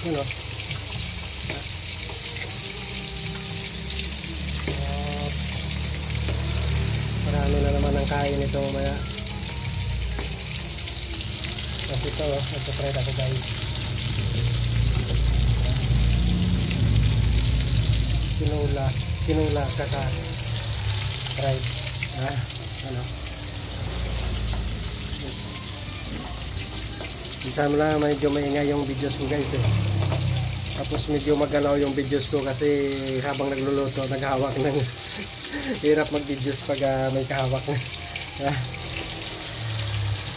Yun o. Marami na naman ang kain nito mamaya. Kasi ito, nagpa-fried ako guys. Sinula kaka fried. Ano? Minsan mo lang medyo maingay yung videos ko guys eh. Tapos medyo magalaw yung videos ko kasi habang nagluluto, naghahawak ng hirap mag-videos pag may kahawak na.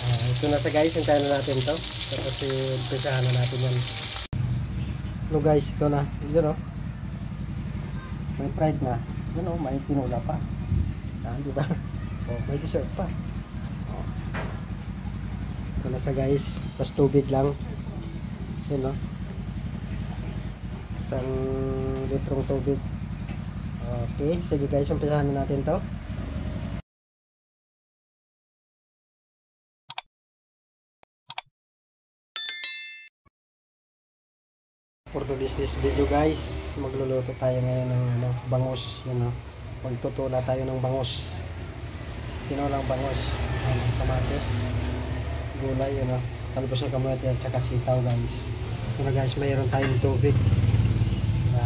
Ito na sa guys, hintayin na natin to. Tapos umpisahan na natin yan. So guys, ito na. Yun o. May fried na. Yun o, may tinula pa. Diba? May dessert pa. Ito na sa guys. Tapos tubig lang. Yun o. Isang litrong tubig. Okay, sige guys, umpisahan na natin to. For this video guys, magluluto tayo ngayon ng bangus, yun o. Magtutula tayo ng bangus. Tinulang bangus, kamatis, gulay, yun o. Talbos ng kamote at saka sitaw guys. Ito na guys, mayroon tayong tubig. Diba?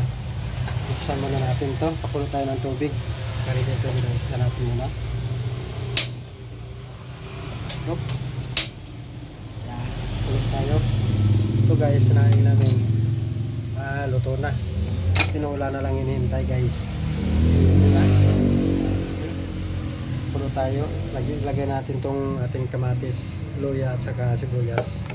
Buksan muna natin to, pakulo tayo ng tubig. Kari dito na natin muna. Yan, pakulo tayo. Ito guys, sinahin namin. Luto na. Tinula na lang hinihintay guys. Diba? Pakulo tayo. Lagyan natin tong ating kamatis, luya at saka sibuyas.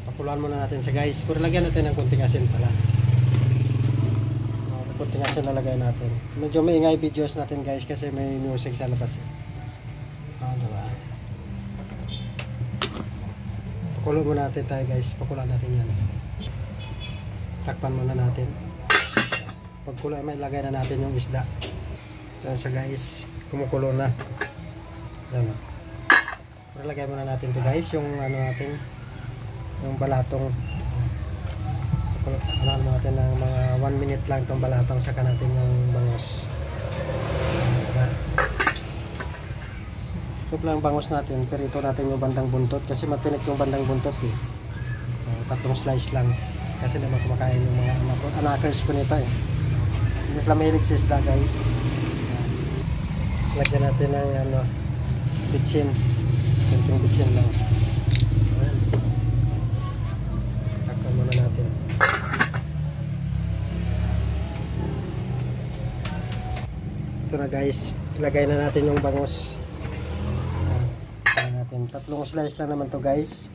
Pakuluan muna natin siya guys. Pero lagyan natin ng konting asin pala. Konting asin lalagay natin. Medyo maingay videos natin guys kasi may music sa labas eh. Diba? Pakulo muna natin tayo guys. Pakulan natin yan. Takpan muna natin. Pagkulo may lagay na natin yung isda. So siya guys, kumukulo na. Yan. Pero lagay muna natin to guys, yung ano natin, yung balatong. Ano natin ng mga 1 minute lang itong balatong, saka natin yung bangus. Ito lang bangus natin, pero ito natin yung bandang buntot kasi matinik yung bandang buntot eh. Tatlong slice lang kasi naman kumakain yung mga anakers ko nito eh. Hindi sila mahilig sa isda guys. Lagyan natin ng ano, bitsin. Kunting bitsin lang. Takpan muna natin. Ito na guys, ilagay na natin yung bangus. Tatlong slice lang naman to guys.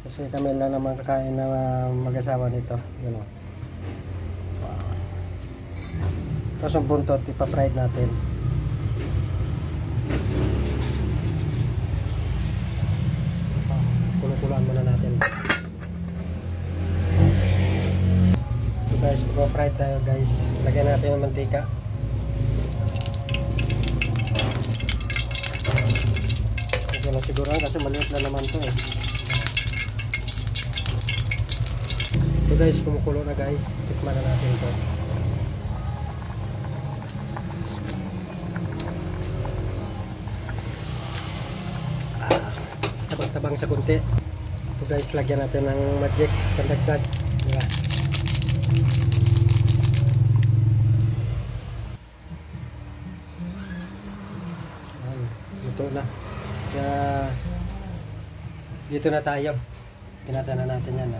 Kasi kami lang naman kakain na mag-asawa nito. Yun o. Wow. Tapos yung buntot, ipa-fried natin. Kulukulaan muna natin. So guys, ipa-fried tayo guys. Lagyan natin yung mantika. Wala siguro kasi maliit na naman to eh. So guys, kumukulo na guys. Tikman na natin to. Tabang-tabang sa kunti. So guys, lagyan natin ng magic pandagdag. Diba? Luto na. Kaya dito na tayo. Kinata na natin yan.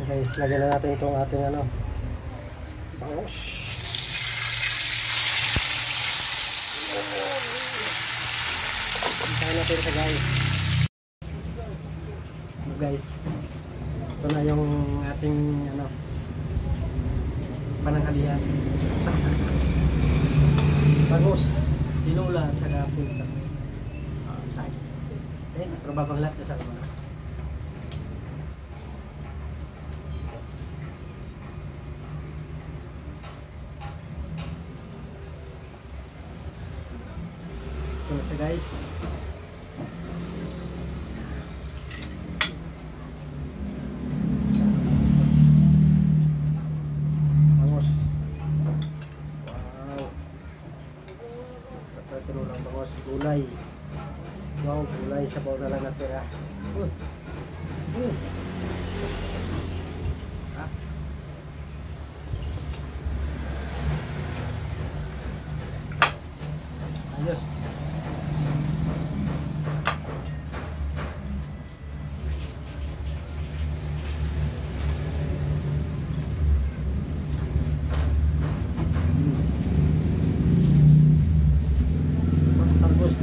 Okay, lagyan na natin itong ating ano, bangus. Hintayin natin sa guys. Guys, ito na yung ating ano, pananghalian. Bangus, tinula at saka pulta. Say. Pero babanglat na sa mga. Ito na siya guys. Bangos. Wow. Sarap na lang bangos. Gulay. Wow, gulay. Sabaw na lang natira. Ayos. Talbos.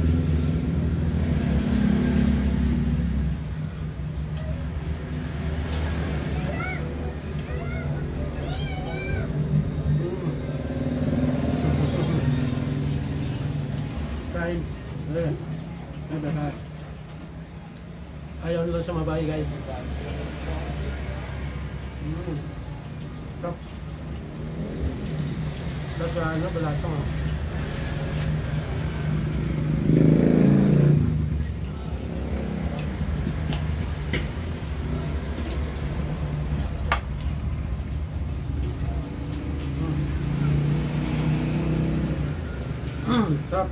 Kain. Ayaw nila sa mabahay guys. Top. Nasa ano, balatong oh. Sarap.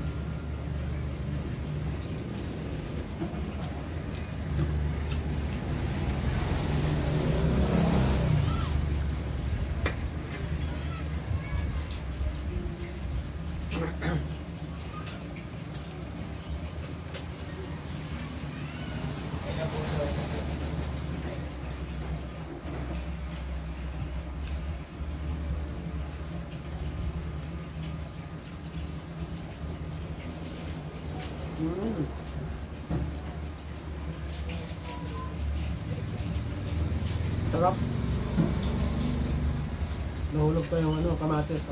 Sarap. Nahulog pa yung ano, kamatis.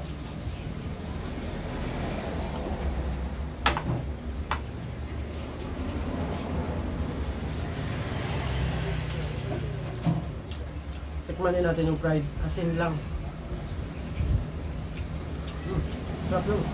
Tikmanin natin yung fried. Asin lang. Sarap lang.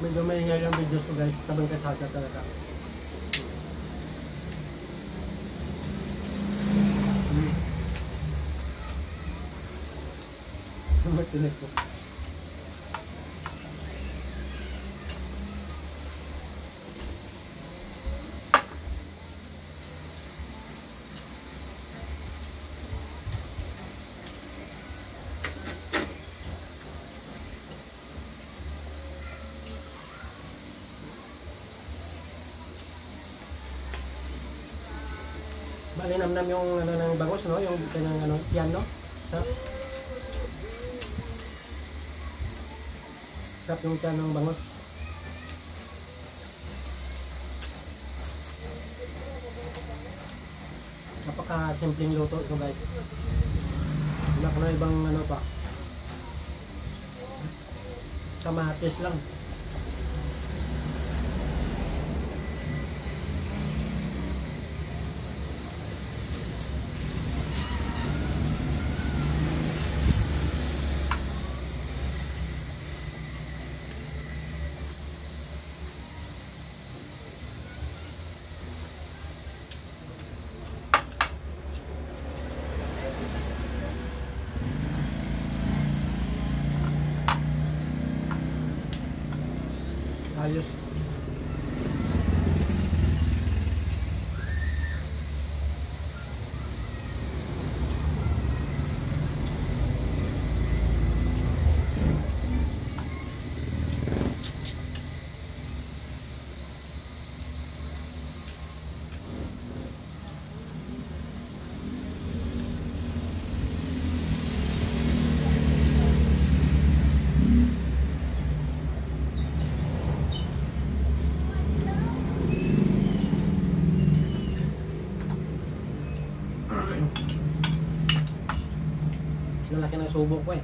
Medyo may ingay yung videos ko guys, sabang kasada talaga. Matinig ko. Bali namnam yung ano ng bangos no, yung kanyang ano yan no. Sarap yung tiyan ng bangos. Napaka simpleng luto ito guys. Wala ko na ibang ano pa. Kamatis lang. Ayos. Lalaki ng subo ko eh.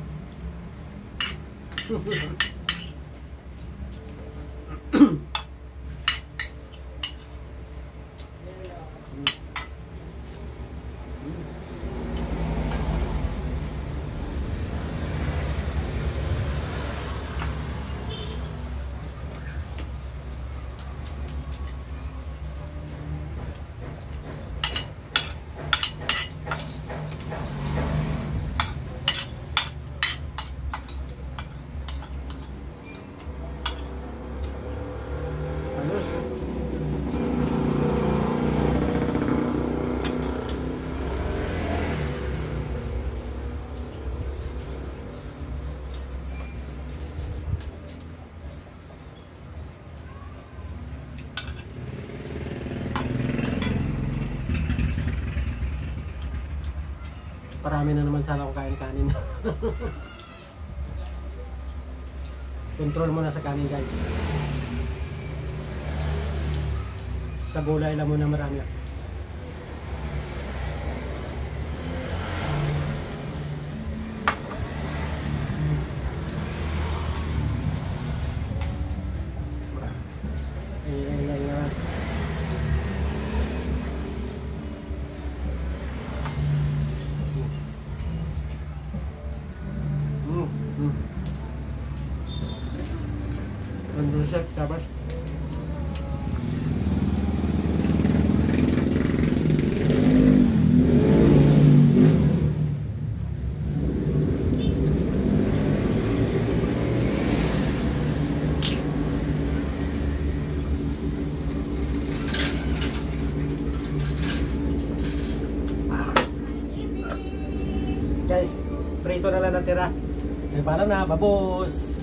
marami na naman sana akong kain-kanin. Control muna sa kanin guys. Sa gulay lang muna marami. Andusek, tapos guys, prito na lang natira. Ay, paalam na, babos!